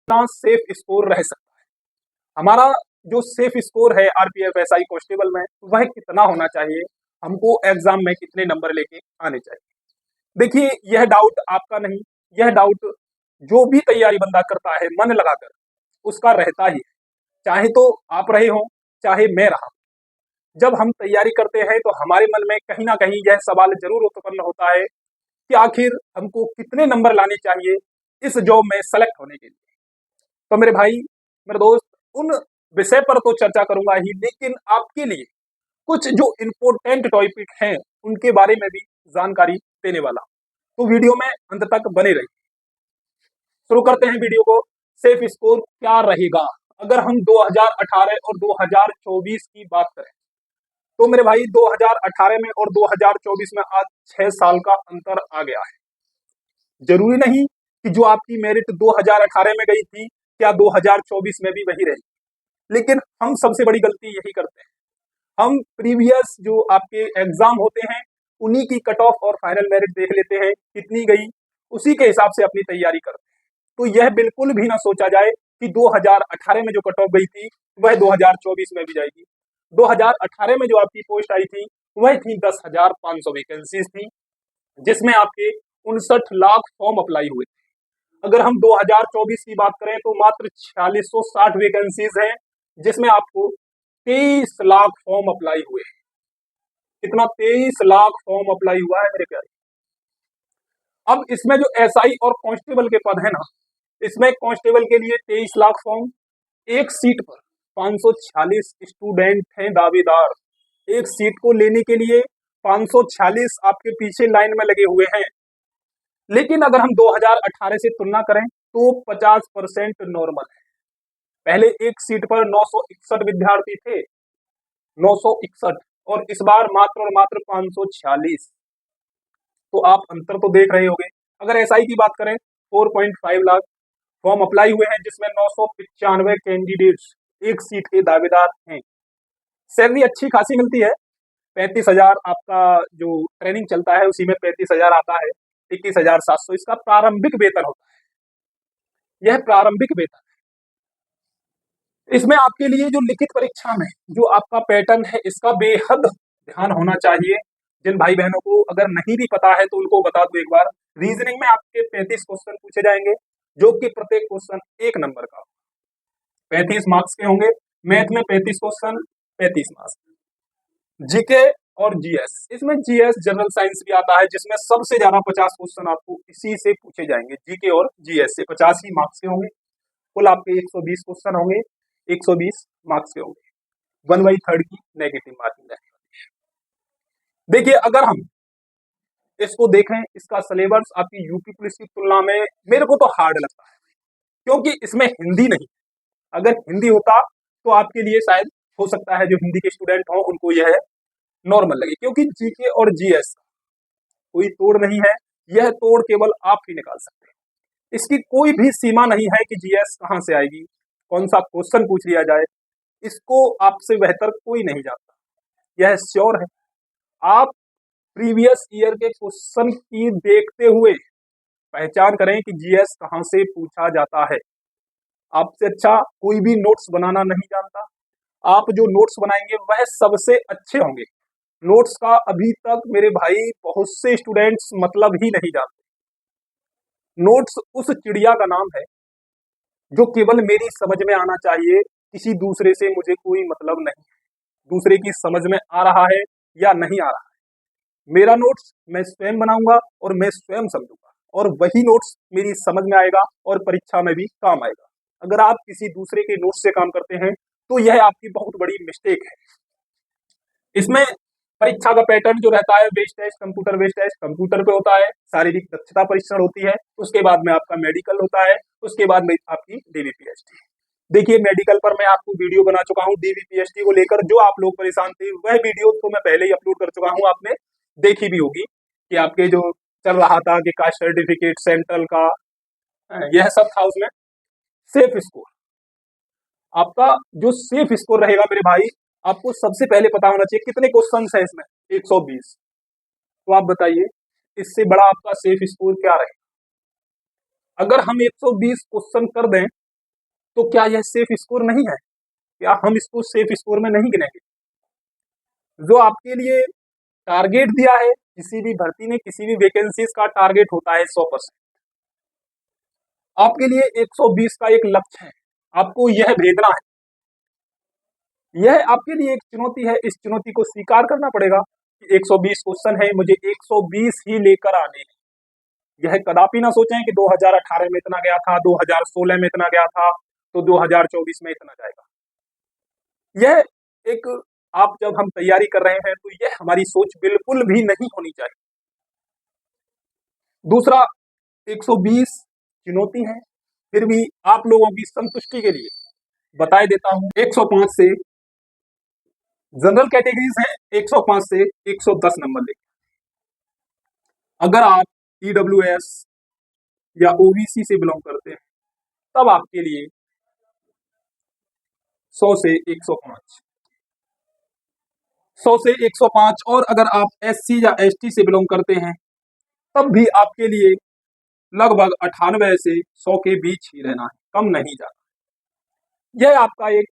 कितना safe score रह सकता है, हमारा जो सेफ स्कोर है आरपीएफ एसआई कांस्टेबल में वह कितना होना चाहिए, हमको एग्जाम में कितने नंबर लेके आने चाहिए। देखिए यह डाउट आपका नहीं, यह डाउट जो भी तैयारी बंदा करता है मन लगाकर उसका रहता ही है, चाहे तो आप रहे हो चाहे मैं रहा। जब हम तैयारी करते हैं तो हमारे मन में कहीं ना कहीं यह सवाल जरूर उत्पन्न होता है कि आखिर हमको कितने नंबर लाने चाहिए इस जॉब में सेलेक्ट होने के लिए। तो मेरे भाई मेरे दोस्त, उन विषय पर तो चर्चा करूंगा ही, लेकिन आपके लिए कुछ जो इम्पोर्टेंट टॉपिक हैं उनके बारे में भी जानकारी देने वाला, तो वीडियो में अंत तक बने रहिए। शुरू करते हैं वीडियो को। सेफ स्कोर क्या रहेगा अगर हम 2018 और 2024 की बात करें, तो मेरे भाई 2018 में और 2024 में आज 6 साल का अंतर आ गया है। जरूरी नहीं कि जो आपकी मेरिट 2018 में गई थी क्या 2024 में भी वही रहेगी, लेकिन हम सबसे बड़ी गलती यही करते हैं, हम प्रीवियस जो आपके एग्जाम होते हैं उन्हीं की कट ऑफ और फाइनल मेरिट देख लेते हैं कितनी गई, उसी के हिसाब से अपनी तैयारी करते हैं। तो यह बिल्कुल भी ना सोचा जाए कि 2018 में जो कट ऑफ गई थी वह 2024 में भी जाएगी। 2018 में जो आपकी पोस्ट आई थी वह थी 10,500 वैकेंसीज थी, जिसमें आपके 59 लाख फॉर्म अप्लाई हुए थे। अगर हम 2024 की बात करें तो मात्र 4660 वैकेंसीज हैं, जिसमें आपको 23 लाख फॉर्म अप्लाई हुए हैं। कितना? 23 लाख फॉर्म अप्लाई हुआ है मेरे प्यारे। अब इसमें जो एसआई और कांस्टेबल के पद है ना, इसमें कांस्टेबल के लिए 23 लाख फॉर्म, एक सीट पर 546 स्टूडेंट हैं दावेदार। एक सीट को लेने के लिए 546 आपके पीछे लाइन में लगे हुए हैं। लेकिन अगर हम 2018 से तुलना करें तो 50% नॉर्मल है। पहले एक सीट पर 961 विद्यार्थी थे, 961, और इस बार मात्र और मात्र 546। तो आप अंतर तो देख रहे होंगे। अगर एसआई की बात करें 4.5 लाख फॉर्म अप्लाई हुए हैं, जिसमें 995 कैंडिडेट्स एक सीट के दावेदार हैं। सैलरी अच्छी खासी मिलती है, 35,000 आपका जो ट्रेनिंग चलता है उसी में 35,000 आता है, 21,700 इसका प्रारंभिक वेतन होता है। यह प्रारंभिक वेतन है। इसमें आपके लिए जो लिखित परीक्षा में जो आपका पैटर्न है इसका बेहद ध्यान होना चाहिए। जिन भाई बहनों को अगर नहीं भी पता है तो उनको बता दो एक बार। रीजनिंग में आपके 35 क्वेश्चन पूछे जाएंगे, जो कि प्रत्येक क्वेश्चन 1 नंबर का 35 मार्क्स के होंगे। मैथ में 35 क्वेश्चन 35 मार्क्स। जीके और जीएस, इसमें जीएस जनरल साइंस भी आता है, जिसमें सबसे ज्यादा 50 क्वेश्चन आपको इसी से पूछे जाएंगे। जीके और जीएस से 50 ही मार्क्स के होंगे। कुल आपके 120 क्वेश्चन होंगे, 120 मार्क्स के होंगे। 1/3 की नेगेटिव मार्किंग रहने वाली है। देखिए अगर हम इसको देखें, इसका सिलेबस आपकी यूपी पुलिस की तुलना में मेरे को तो हार्ड लगता है, क्योंकि इसमें हिंदी नहीं। अगर हिंदी होता तो आपके लिए शायद हो सकता है जो हिंदी के स्टूडेंट हो उनको यह नॉर्मल लगे, क्योंकि जीके और जीएस कोई तोड़ नहीं है, यह तोड़ केवल आप ही निकाल सकते हैं। इसकी कोई भी सीमा नहीं है कि जीएस कहां से आएगी, कौन सा क्वेश्चन पूछ लिया जाए, इसको आपसे बेहतर कोई नहीं जानता। यह श्योर है। आप प्रीवियस ईयर के क्वेश्चन की देखते हुए पहचान करें कि जीएस कहां से पूछा जाता है। आपसे अच्छा कोई भी नोट्स बनाना नहीं जानता। आप जो नोट्स बनाएंगे वह सबसे अच्छे होंगे। नोट्स का अभी तक मेरे भाई बहुत से स्टूडेंट्स मतलब ही नहीं जानते। नोट्स उस चिड़िया का नाम है जो केवल मेरी समझ में आना चाहिए, किसी दूसरे से मुझे कोई मतलब नहीं है। दूसरे की समझ में आ रहा है या नहीं आ रहा है, मेरा नोट्स मैं स्वयं बनाऊंगा और मैं स्वयं समझूंगा, और वही नोट्स मेरी समझ में आएगा और परीक्षा में भी काम आएगा। अगर आप किसी दूसरे के नोट्स से काम करते हैं तो यह आपकी बहुत बड़ी मिस्टेक है। इसमें परीक्षा का पैटर्न जो रहता है, based test, computer based test computer पे होता है, शारीरिक दक्षता परीक्षण होती है, उसके बाद में आपका मेडिकल होता है, उसके बाद में आपकी डीवीपीएसटी। देखिए मेडिकल पर मैं आपको वीडियो बना चुका हूँ, डीवीपीएसटी को लेकर जो आप लोग परेशान थे वह वीडियो तो मैं पहले ही अपलोड कर चुका हूँ, आपने देखी भी होगी कि आपके जो चल रहा था कि कास्ट सर्टिफिकेट सेंट्रल का, यह सब था उसमें। सेफ स्कोर, आपका जो सेफ स्कोर रहेगा मेरे भाई, आपको सबसे पहले पता होना चाहिए कितने क्वेश्चन है इसमें, 120। तो आप बताइए इससे बड़ा आपका सेफ स्कोर क्या रहेगा। अगर हम 120 क्वेश्चन कर दें तो क्या यह सेफ स्कोर नहीं है? क्या हम इसको सेफ स्कोर में नहीं गिनेंगे? जो आपके लिए टारगेट दिया है, किसी भी भर्ती में किसी भी वैकेंसीज का टारगेट होता है 100%। आपके लिए 120 का एक लक्ष्य है, आपको यह भेजना है। यह आपके लिए एक चुनौती है, इस चुनौती को स्वीकार करना पड़ेगा कि 120 क्वेश्चन है, मुझे 120 ही लेकर आने हैं। यह कदापि ना सोचें कि 2018 में इतना गया था, 2016 में इतना गया था, तो 2024 में इतना जाएगा। यह एक आप जब हम तैयारी कर रहे हैं तो यह हमारी सोच बिल्कुल भी नहीं होनी चाहिए। दूसरा, 120 चुनौती है, फिर भी आप लोगों की संतुष्टि के लिए बताए देता हूं, 105 से जनरल कैटेगरीज है, 105 से 110 नंबर ले। अगर आप ईडब्ल्यूएस या ओबीसी से बिलोंग करते हैं तब आपके लिए 100 से 105, 100 से 105। और अगर आप एससी या एसटी से बिलोंग करते हैं तब भी आपके लिए लगभग 98 से 100 के बीच ही रहना है, कम नहीं जाना। यह आपका एक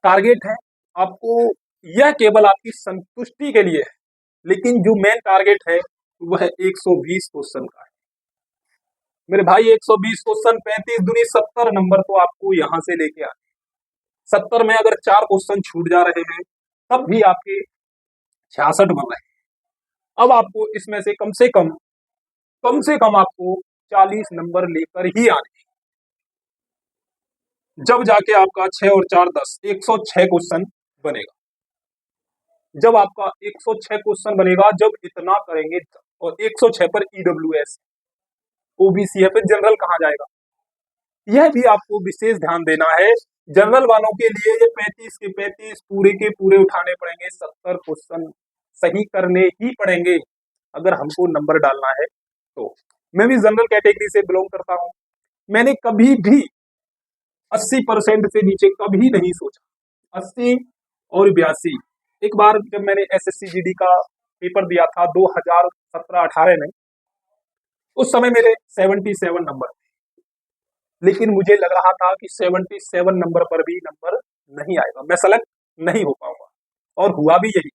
टारगेट है, आपको यह केवल आपकी संतुष्टि के लिए है, लेकिन जो मेन टारगेट है वह 120 क्वेश्चन का है। मेरे भाई 120 क्वेश्चन 35 दूनी 70 नंबर तो आपको यहां से लेके आए। 70 में अगर 4 क्वेश्चन छूट जा रहे हैं तब भी आपके 66 बन रहे हैं। अब आपको इसमें से कम से कम आपको 40 नंबर लेकर ही आने, जब जाके आपका 6 और 4 10 106 क्वेश्चन बनेगा। जब आपका 106 क्वेश्चन बनेगा, जब इतना करेंगे, और 106 पर ईडब्ल्यूएस ओबीसी है, फिर जनरल कहां जाएगा? यह भी आपको विशेष ध्यान देना है। जनरल वालों के लिए ये 35 के 35 पूरे के पूरे उठाने पड़ेंगे, 70 क्वेश्चन सही करने ही पड़ेंगे अगर हमको नंबर डालना है तो। मैं भी जनरल कैटेगरी से बिलोंग करता हूं, मैंने कभी भी 80% से नीचे कभी नहीं सोचा। 80 और 82, एक बार जब मैंने एसएससी जीडी का पेपर दिया था 2017-18 में, उस समय मेरे 77 नंबर, लेकिन मुझे लग रहा था कि 77 नंबर पर भी नंबर नहीं आएगा, मैं सेलेक्ट नहीं हो पाऊंगा, और हुआ भी यही।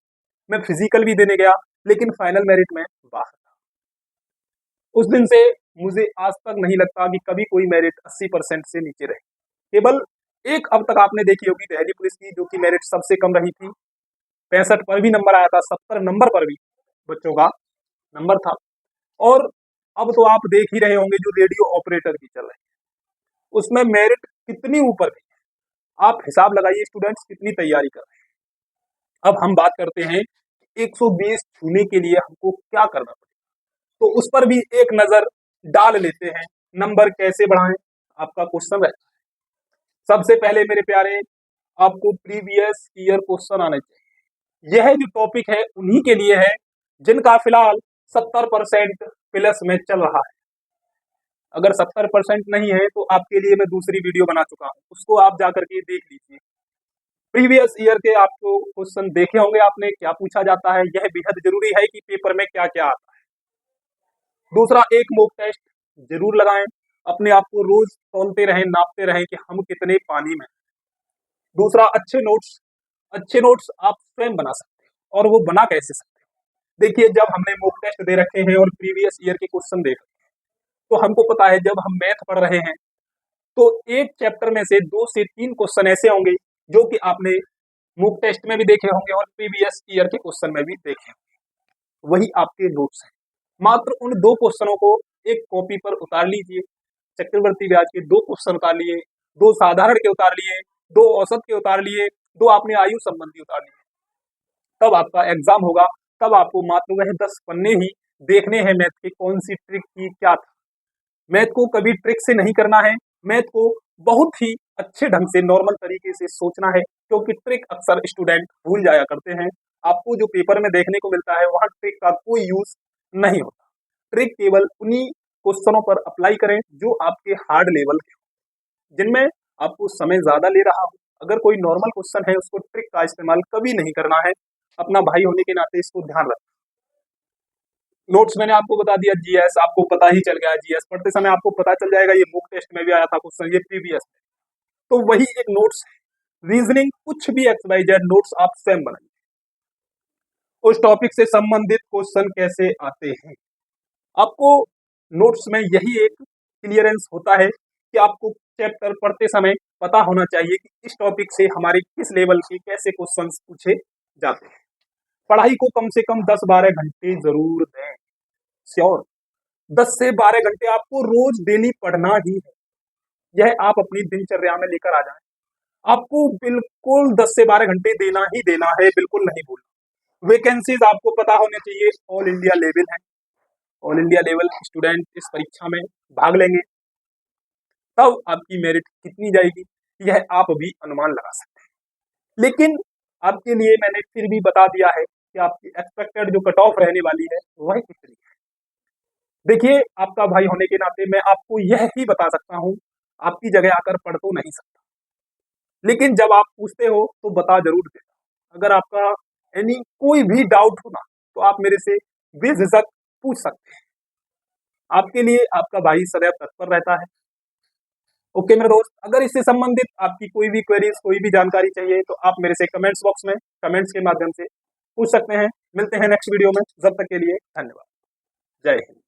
मैं फिजिकल भी देने गया लेकिन फाइनल मेरिट में बाहर था। उस दिन से मुझे आज तक नहीं लगता कि कभी कोई मेरिट 80% से नीचे रहे। केवल एक अब तक आपने देखी होगी दिल्ली पुलिस की, जो कि मेरिट सबसे कम रही थी, 65 पर भी नंबर आया था, 70 नंबर पर भी बच्चों का नंबर था। और अब तो आप देख ही रहे होंगे जो रेडियो ऑपरेटर की चल रही है, उसमें मेरिट कितनी ऊपर थी, आप हिसाब लगाइए स्टूडेंट्स कितनी तैयारी कर रहे हैं। अब हम बात करते हैं 120 छूने के लिए हमको क्या करना पड़ेगा, तो उस पर भी एक नजर डाल लेते हैं। नंबर कैसे बढ़ाएं, आपका क्वेश्चन है। सबसे पहले मेरे प्यारे, आपको प्रीवियस ईयर क्वेश्चन आने चाहिए। यह जो टॉपिक है उन्हीं के लिए है जिनका फिलहाल 70% प्लस में चल रहा है। अगर 70% नहीं है तो आपके लिए मैं दूसरी वीडियो बना चुका हूं, उसको आप जाकर के देख लीजिए। प्रीवियस ईयर के आपको क्वेश्चन देखे होंगे आपने, क्या पूछा जाता है, यह बेहद जरूरी है कि पेपर में क्या क्या आता है। दूसरा, एक मॉक टेस्ट जरूर लगाएं, अपने आप को रोज तौलते रहें, नापते रहें कि हम कितने पानी में। दूसरा, अच्छे नोट्स आप स्वयं बना सकते हैं, और वो बना कैसे सकते हैं? देखिए, जब हमने मॉक टेस्ट दे रखे हैं और प्रीवियस ईयर के क्वेश्चन देख रखे हैं तो हमको पता है जब हम मैथ पढ़ रहे हैं तो एक चैप्टर में से 2 से 3 क्वेश्चन ऐसे होंगे जो कि आपने मॉक टेस्ट में भी देखे होंगे और प्रीवियस ईयर के क्वेश्चन में भी देखे होंगे, वही आपके नोट्स हैं। मात्र उन 2 क्वेश्चनों को एक कॉपी पर उतार लीजिए। चक्रवर्ती ब्याज के 2 क्वेश्चन उतार लिए, 2 साधारण के उतार लिए, 2 औसत के उतार लिए, 2 आपने आयु संबंधी उतार लिए, तब आपका एग्जाम होगा। तब आपको मात्र वह 10 पन्ने ही देखने हैं मैथ के, कौन सी ट्रिक की क्या था। मैथ को कभी ट्रिक से नहीं करना है, मैथ को बहुत ही अच्छे ढंग से नॉर्मल तरीके से सोचना है, क्योंकि ट्रिक अक्सर स्टूडेंट भूल जाया करते हैं। आपको जो पेपर में देखने को मिलता है वहां ट्रिक का कोई यूज नहीं होता। ट्रिक केवल उन्हीं क्वेश्चनों पर अप्लाई करें जो आपके हार्ड लेवल के हो, जिनमें आपको समय ज्यादा ले रहा हो। अगर कोई नॉर्मल क्वेश्चन है उसको ट्रिक का इस्तेमाल कभी नहीं करना है, अपना भाई होने के नाते इसको ध्यान रखना। नोट्स मैंने आपको बता दिया, जीएस आपको पता ही चल गया, जीएस पढ़ते समय आपको पता चल जाएगा, ये मॉक टेस्ट में भी आया था क्वेश्चन, ये प्रीवियस में। तो वही एक नोट्स है। रीजनिंग कुछ भी एक्स वाई जेड नोट्स आप स्वयं बनाइए। उस टॉपिक से संबंधित क्वेश्चन कैसे आते हैं, आपको नोट्स में यही एक क्लियरेंस होता है कि आपको चैप्टर पढ़ते समय पता होना चाहिए कि इस टॉपिक से हमारे किस लेवल के कैसे क्वेश्चंस पूछे जाते हैं। पढ़ाई को कम से कम 10-12 घंटे जरूर दें, श्योर 10 से 12 घंटे आपको रोज डेली पढ़ना ही है। यह आप अपनी दिनचर्या में लेकर आ जाएं। आपको बिल्कुल 10 से 12 घंटे देना ही देना है, बिल्कुल नहीं भूलना। वैकेंसीज आपको पता होने चाहिए, ऑल इंडिया लेवल है, ऑल इंडिया लेवल स्टूडेंट इस परीक्षा में भाग लेंगे, तब आपकी मेरिट कितनी जाएगी यह आप भी अनुमान लगा सकते हैं। लेकिन आपके लिए मैंने फिर भी बता दिया है कि आपकी एक्सपेक्टेड जो कट ऑफ रहने वाली है वह कितनी है। देखिए, आपका भाई होने के नाते मैं आपको यह ही बता सकता हूं, आपकी जगह आकर पढ़ तो नहीं सकता, लेकिन जब आप पूछते हो तो बता जरूर देना। अगर आपका यानी कोई भी डाउट हो ना, तो आप मेरे से बेझिझक पूछ सकते हैं। आपके लिए आपका भाई सदैव तत्पर रहता है। ओके मेरे दोस्त, अगर इससे संबंधित आपकी कोई भी क्वेरीज, कोई भी जानकारी चाहिए तो आप मेरे से कमेंट्स बॉक्स में कमेंट्स के माध्यम से पूछ सकते हैं। मिलते हैं नेक्स्ट वीडियो में, जब तक के लिए धन्यवाद। जय हिंद।